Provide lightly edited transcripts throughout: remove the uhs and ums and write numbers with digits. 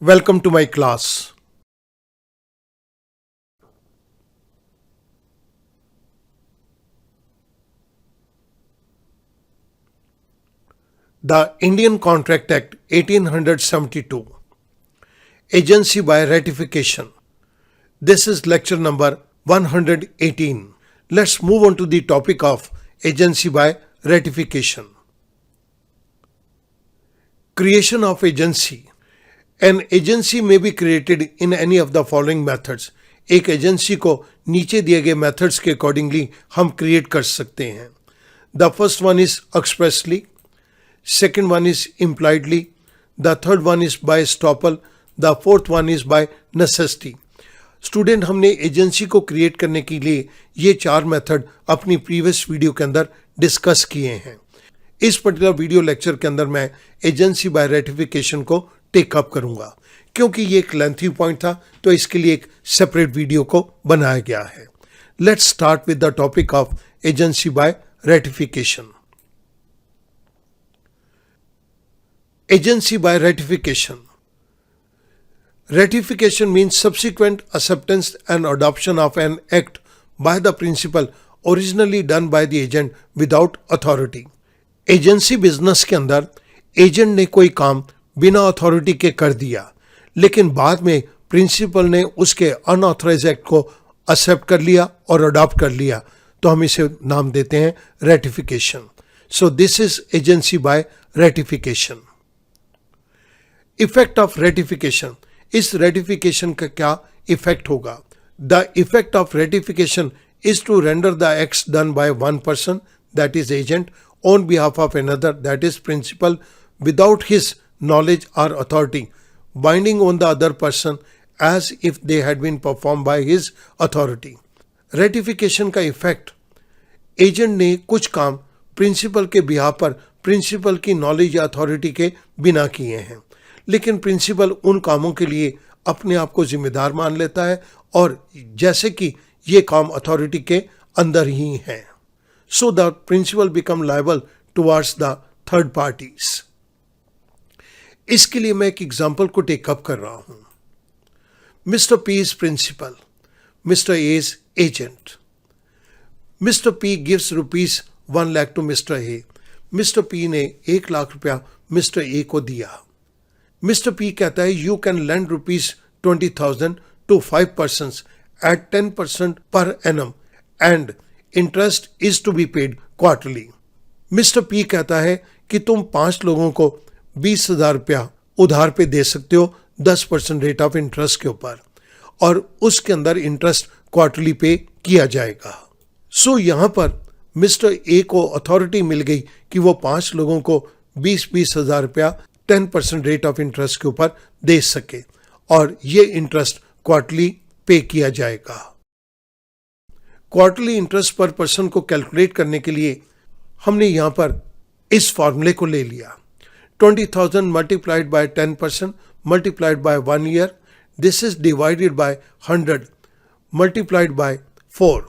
Welcome to my class. The Indian Contract Act 1872. Agency by Ratification. This is lecture number 118. Let's move on to the topic of agency by ratification. Creation of agency. An agency may be created in any of the following methods. एक agency को नीचे दिए गए methods के accordingly हम create कर सकते हैं. The first one is expressly, second one is impliedly, the third one is by estoppel, the fourth one is by necessity. Student, हमने एजेंसी को क्रिएट करने के लिए ये चार मेथड अपनी प्रीवियस वीडियो के अंदर डिस्कस किए हैं. इस पर्टिकुलर वीडियो लेक्चर के अंदर मैं एजेंसी बाय रेटिफिकेशन को टेकअप करूंगा. क्योंकि ये एक लेंथी पॉइंट था तो इसके लिए एक सेपरेट वीडियो को बनाया गया है. Let's start with the topic of agency by ratification. Agency by ratification. Ratification means subsequent acceptance and adoption of an act by the principal originally done by the agent without authority. Agency business के अंदर agent ने कोई काम बिना authority के कर दिया, लेकिन बाद में प्रिंसिपल ने उसके अनऑथराइज एक्ट को एक्सेप्ट कर लिया और अडॉप्ट कर लिया, तो हम इसे नाम देते हैं ratification. So this is agency by ratification. Effect of ratification. इस रेटिफिकेशन का क्या इफेक्ट होगा? The effect of ratification is to render the acts done by one person, that is agent, on behalf of another, that is principal, without his knowledge or authority, binding on the other person as if they had been performed by his authority. Ratification का effect, agent ने कुछ काम principal के behalf पर principal की knowledge या authority के बिना किए हैं, लेकिन प्रिंसिपल उन कामों के लिए अपने आप को जिम्मेदार मान लेता है और जैसे कि ये काम अथॉरिटी के अंदर ही हैं. So the principal become liable towards the third parties. इसके लिए मैं एक एग्जाम्पल को टेकअप कर रहा हूं. Mister P is principal, mister A is agent. Mister P gives rupees 1 lakh to mister A. Mister P ने 1 लाख रुपया मिस्टर ए को दिया. मिस्टर पी कहता है you can lend rupees 20,000 to 5 persons at 10% per annum and interest is to be paid quarterly. Mister P कहता है कि तुम 5 लोगों को 20,000 रुपया उधार पे दे सकते हो 10% रेट ऑफ इंटरेस्ट के ऊपर, और उसके अंदर इंटरेस्ट क्वार्टरली पे किया जाएगा. सो यहां पर मिस्टर ए को अथॉरिटी मिल गई कि वो 5 लोगों को 20,000 रुपया 10% रेट ऑफ इंटरेस्ट के ऊपर दे सके, और ये इंटरेस्ट क्वार्टरली पे किया जाएगा. क्वार्टरली इंटरेस्ट पर पर्सन को कैलकुलेट करने के लिए हमने यहां पर इस फॉर्मूले को ले लिया. 20,000 multiplied by 10% multiplied by 1 year. This is divided by 100 multiplied by 4.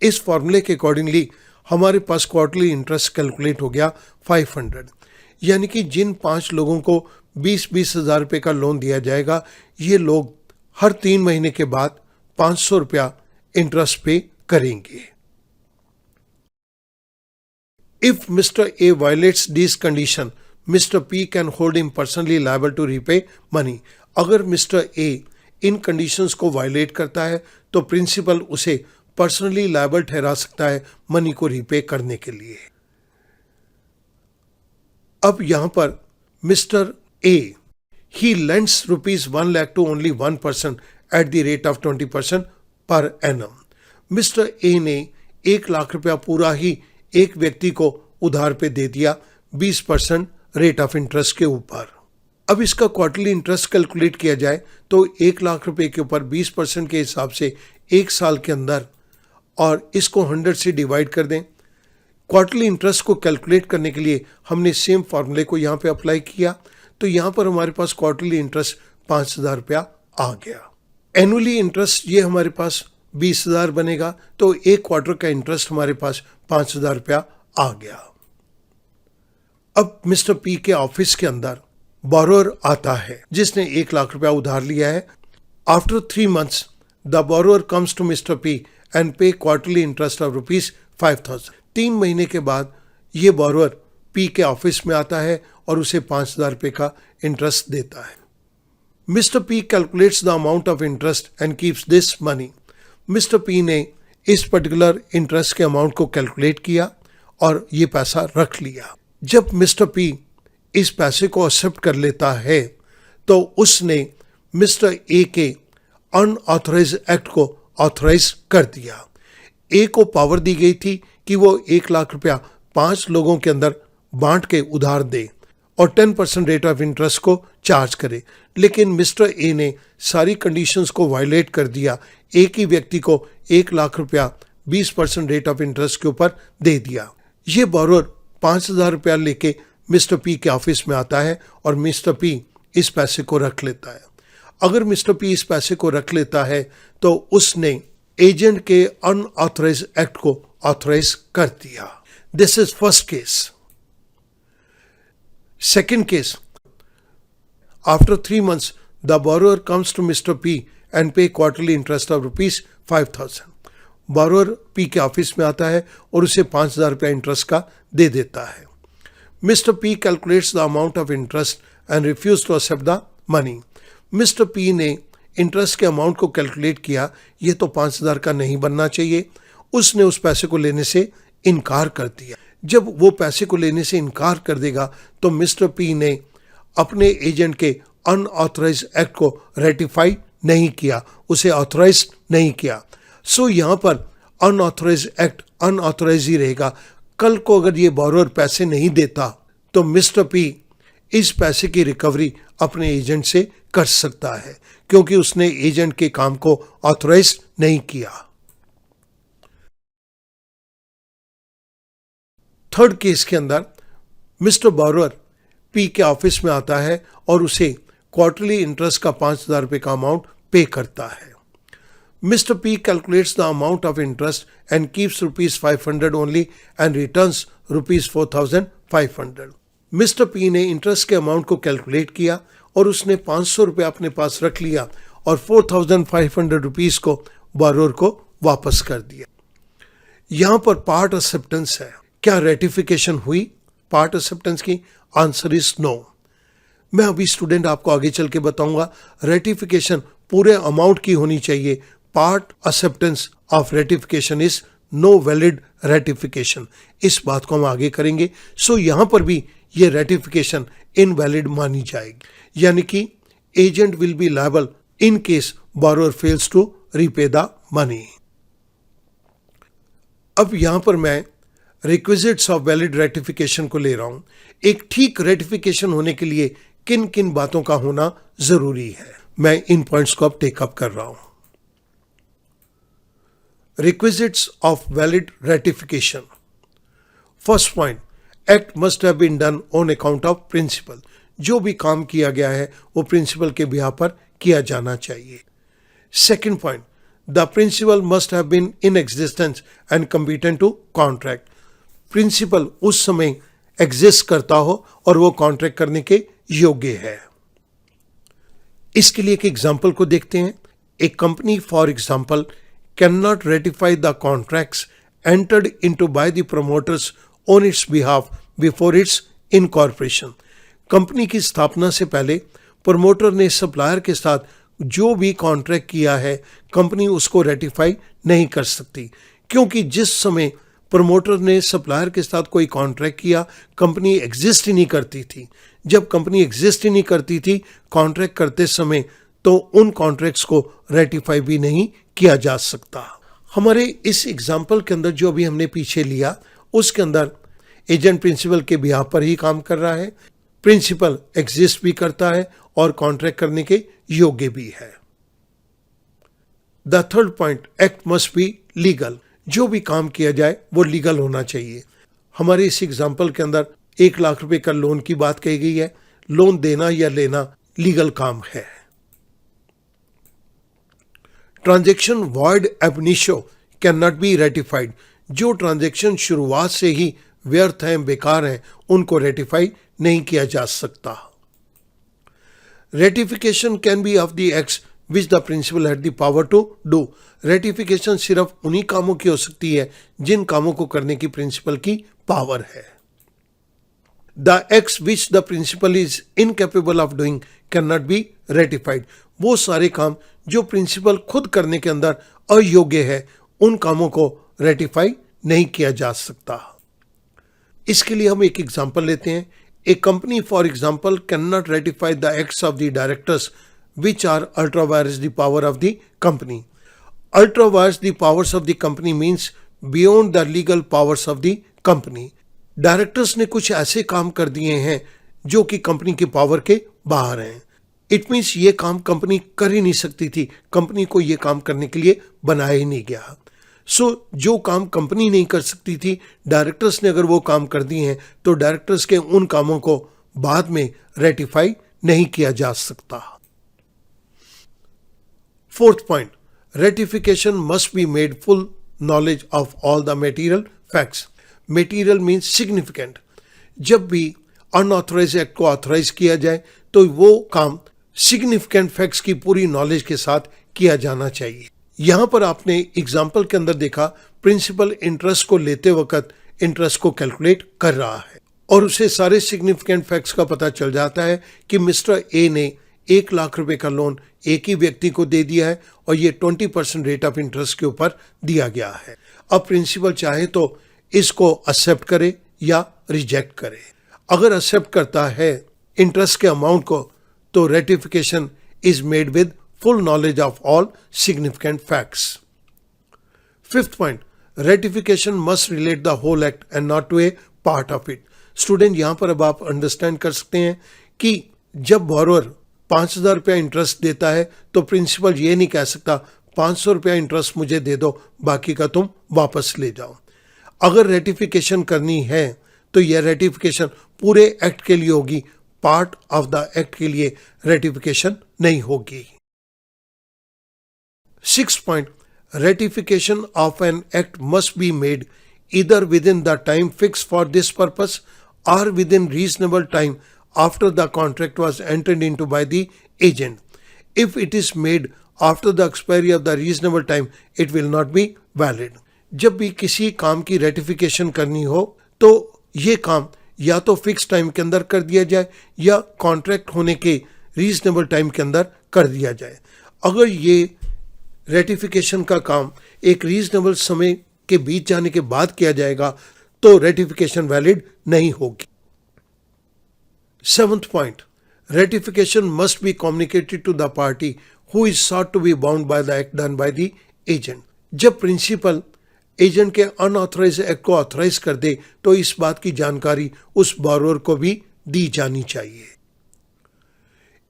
इस फॉर्मूले के अकॉर्डिंगली हमारे पास क्वार्टरली इंटरेस्ट कैलकुलेट हो गया 500. यानी कि जिन 5 लोगों को 20,000 रुपये का लोन दिया जाएगा, ये लोग हर 3 महीने के बाद 500 रुपया इंटरेस्ट पे करेंगे. If Mr. A violates this condition, Mr. P can hold him personally liable to repay money. अगर Mr. A इन कंडीशंस को वायलेट करता है तो प्रिंसिपल उसे पर्सनली लायबल ठहरा सकता है मनी को रिपे करने के लिए. अब यहां पर mister A he lends rupees 1 lakh to only one person at the rate of 20% per annum. Mister A ने 1 लाख रुपया पूरा ही एक व्यक्ति को उधार पे दे दिया 20% रेट ऑफ इंटरेस्ट के ऊपर. अब इसका क्वार्टरली इंटरेस्ट कैलकुलेट किया जाए तो 1 लाख रुपए के ऊपर 20% के हिसाब से 1 साल के अंदर, और इसको 100 से डिवाइड कर दें. क्वार्टरली इंटरेस्ट को कैलकुलेट करने के लिए हमने सेम फार्मूले को यहाँ पे अप्लाई किया, तो यहाँ पर हमारे पास क्वार्टरली इंटरेस्ट 5,000 रुपया आ गया. एनुअली इंटरेस्ट ये हमारे पास 20,000 बनेगा, तो एक क्वार्टर का इंटरेस्ट हमारे पास 5,000 रुपया आ गया. अब मिस्टर पी के ऑफिस के अंदर बोरोअर आता है जिसने 1 लाख रुपया उधार लिया है। After 3 months the borrower comes to mister P and pay quarterly interest of ₹5,000। 3 महीने के बाद ये बोरोअर पी के ऑफिस में आता है और उसे 5,000 रुपये का इंटरेस्ट देता है। Mister P calculates the amount of interest and keeps this money. Mister P ने इस पर्टिकुलर इंटरेस्ट के अमाउंट को कैलकुलेट किया और ये पैसा रख लिया। जब मिस्टर पी इस पैसे को एक्सेप्ट कर लेता है तो उसने मिस्टर ए के अनऑथराइज एक्ट को ऑथराइज कर दिया। ए को पावर दी गई थी कि वो 1 लाख रुपया 5 लोगों के अंदर बांट के उधार दे और 10% रेट ऑफ इंटरेस्ट को चार्ज करे, लेकिन मिस्टर ए ने सारी कंडीशंस को वायलेट कर दिया। एक ही व्यक्ति को 1 लाख रुपया 20% रेट ऑफ इंटरेस्ट के ऊपर दे दिया। ये बोरोअर 5,000 रुपया लेके मिस्टर पी के ऑफिस में आता है और मिस्टर पी इस पैसे को रख लेता है। अगर मिस्टर पी इस पैसे को रख लेता है तो उसने एजेंट के अनऑथराइज एक्ट को ऑथराइज कर दिया। This is first case. Second case, after 3 months the borrower comes to mister P and pay quarterly interest of ₹5,000। Borrower P के ऑफिस में आता है और उसे 5,000 रुपया इंटरेस्ट का दे देता है। Mister P calculates the amount of interest and refuse to accept the money. Mister P ने इंटरेस्ट के अमाउंट को कैलकुलेट किया, ये तो 5,000 का नहीं बनना चाहिए। उसने उस पैसे को लेने से इनकार कर दिया। जब वो पैसे को लेने से इनकार कर देगा तो मिस्टर पी ने अपने एजेंट के अनऑथराइज एक्ट को रेटिफाई नहीं किया, उसे ऑथराइज नहीं किया। सो यहाँ पर अनऑथराइज एक्ट अनऑथराइज ही रहेगा। कल को अगर ये बोरोअर पैसे नहीं देता तो मिस्टर पी इस पैसे की रिकवरी अपने एजेंट से कर सकता है क्योंकि उसने एजेंट के काम को ऑथराइज नहीं किया। थर्ड केस के अंदर मिस्टर बोरोअर पी के ऑफिस में आता है और उसे क्वार्टरली इंटरेस्ट का 5,000 रुपये का अमाउंट पे करता है। Mister P calculates the amount of interest and keeps ₹500 only and returns ₹4,500। Mister P ने इंटरेस्ट के अमाउंट को कैलकुलेट किया और उसने 500 रुपये अपने पास रख लिया और 4,500 रुपीज को बोरोअर को वापस कर दिया। यहां पर पार्ट एक्सेप्टेंस है। क्या रेटिफिकेशन हुई पार्ट एक्सेप्टेंस की? Answer is no. मैं अभी स्टूडेंट आपको आगे चल के बताऊंगा। रेटिफिकेशन पूरे अमाउंट की होनी चाहिए। Part acceptance of ratification is no valid ratification. इस बात को हम आगे करेंगे। सो यहां पर भी ये रेटिफिकेशन इनवैलिड मानी जाएगी, यानी कि agent will be liable in case borrower fails to repay the money. अब यहां पर मैं रिक्विजिट्स ऑफ वैलिड रेटिफिकेशन को ले रहा हूं। एक ठीक रेटिफिकेशन होने के लिए किन किन बातों का होना जरूरी है, मैं इन पॉइंट्स को अब टेकअप कर रहा हूं। Requisites of valid ratification. First point, act must have been done on account of principal. जो भी काम किया गया है वो प्रिंसिपल के बिहाफ पर किया जाना चाहिए। Second point, the principal must have been in existence and competent to contract. Principal उस समय एग्जिस्ट करता हो और वो कॉन्ट्रैक्ट करने के योग्य है। इसके लिए एक एग्जाम्पल को देखते हैं। A company for example can not ratify the contracts entered into by the promoters on its behalf before its incorporation. Company की स्थापना से पहले प्रमोटर ने सप्लायर के साथ जो भी कॉन्ट्रैक्ट किया है कंपनी उसको रेटिफाई नहीं कर सकती, क्योंकि जिस समय प्रमोटर ने सप्लायर के साथ कोई कॉन्ट्रैक्ट किया कंपनी एग्जिस्ट ही नहीं करती थी। जब कंपनी एग्जिस्ट ही नहीं करती थी कॉन्ट्रैक्ट करते समय, तो उन कॉन्ट्रैक्ट्स को रेटिफाई भी नहीं किया जा सकता। हमारे इस एग्जाम्पल के अंदर जो अभी हमने पीछे लिया उसके अंदर एजेंट प्रिंसिपल के बिहाफ पर ही काम कर रहा है, प्रिंसिपल एग्जिस्ट भी करता है और कॉन्ट्रैक्ट करने के योग्य भी है। The third point, act must be legal. जो भी काम किया जाए वो लीगल होना चाहिए। हमारे इस एग्जाम्पल के अंदर 1 लाख रुपए का लोन की बात कही गई है। लोन देना या लेना लीगल काम है। ट्रांजैक्शन वॉइड एब initio can not be ratified. जो ट्रांजैक्शन शुरुआत से ही व्यर्थ हैं, बेकार हैं, उनको रेटिफाई नहीं किया जा सकता। Ratification can be of the acts which the principal had the power to do. Ratification सिर्फ उन्हीं कामों की हो सकती है जिन कामों को करने की प्रिंसिपल की पावर है। The acts which the principal is incapable of doing can not be ratified. वो सारे काम जो प्रिंसिपल खुद करने के अंदर अयोग्य है, उन कामों को रेटिफाई नहीं किया जा सकता। इसके लिए हम एक एग्जांपल लेते हैं। A company for example can not ratify the acts of the directors which are ultra vires the power of the company. Ultra vires the powers of the company means beyond the legal powers of the company. Directors ने कुछ ऐसे काम कर दिए हैं जो कि company की पावर के बाहर हैं। इट मीन्स ये काम कंपनी कर ही नहीं सकती थी, कंपनी को ये काम करने के लिए बनाया ही नहीं गया। जो काम कंपनी नहीं कर सकती थी, डायरेक्टर्स ने अगर वो काम कर दिए हैं तो डायरेक्टर्स के उन कामों को बाद में रेटिफाई नहीं किया जा सकता। Fourth point, ratification must be made full knowledge of all the material facts. Material means significant. जब भी अनऑथराइज एक्ट को ऑथराइज किया जाए तो वो काम सिग्निफिकेंट फैक्ट्स की पूरी नॉलेज के साथ किया जाना चाहिए। यहां पर आपने एग्जाम्पल के अंदर देखा, प्रिंसिपल इंटरेस्ट को लेते वक्त इंटरेस्ट को कैलकुलेट कर रहा है और उसे सारे सिग्निफिकेंट फैक्ट्स का पता चल जाता है कि मिस्टर ए ने 1 लाख रुपए का लोन एक ही व्यक्ति को दे दिया है और ये 20% रेट ऑफ इंटरेस्ट के ऊपर दिया गया है। अब प्रिंसिपल चाहे तो इसको एक्सेप्ट करे या रिजेक्ट करे। अगर एक्सेप्ट करता है इंटरेस्ट के अमाउंट को तो ratification is made with full knowledge of all significant facts. Fifth point, ratification must relate the whole act and not to a part of it. Student, यहां पर अब आप अंडरस्टैंड कर सकते हैं कि जब बोरोअर 5,000 रुपया इंटरेस्ट देता है तो प्रिंसिपल ये नहीं कह सकता 500 रुपया इंटरेस्ट मुझे दे दो, बाकी का तुम वापस ले जाओ। अगर रेटिफिकेशन करनी है तो यह रेटिफिकेशन पूरे एक्ट के लिए होगी, पार्ट ऑफ द एक्ट के लिए रेटिफिकेशन नहीं होगी। 6th point, ratification of an act must be made either within the time fixed for this purpose or within reasonable time after the contract was entered into by the agent. If it is made after the expiry of the reasonable time, it will not be valid. जब भी किसी काम की ratification करनी हो तो ये काम या तो फिक्स टाइम के अंदर कर दिया जाए या कॉन्ट्रैक्ट होने के रीजनेबल टाइम के अंदर कर दिया जाए। अगर ये रेटिफिकेशन का काम एक रीजनेबल समय के बीत जाने के बाद किया जाएगा तो रेटिफिकेशन वैलिड नहीं होगी। 7th point, ratification must be communicated to the party who is sought to be bound by the act done by the agent. जब प्रिंसिपल एजेंट के अनऑथराइज एक्ट को ऑथराइज कर दे तो इस बात की जानकारी उस बोरोअर को भी दी जानी चाहिए।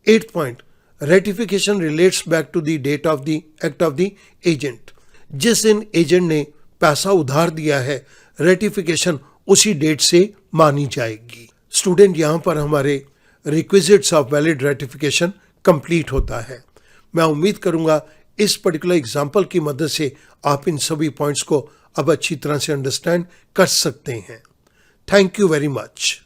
8th point, ratification relates back to the date of the act of the agent. जिस दिन एजेंट ने पैसा उधार दिया है, रेटिफिकेशन उसी डेट से मानी जाएगी। स्टूडेंट, यहां पर हमारे requisites of valid ratification complete होता है। मैं उम्मीद करूंगा इस पर्टिकुलर एग्जाम्पल की मदद से आप इन सभी पॉइंट्स को अब अच्छी तरह से अंडरस्टैंड कर सकते हैं। Thank you very much.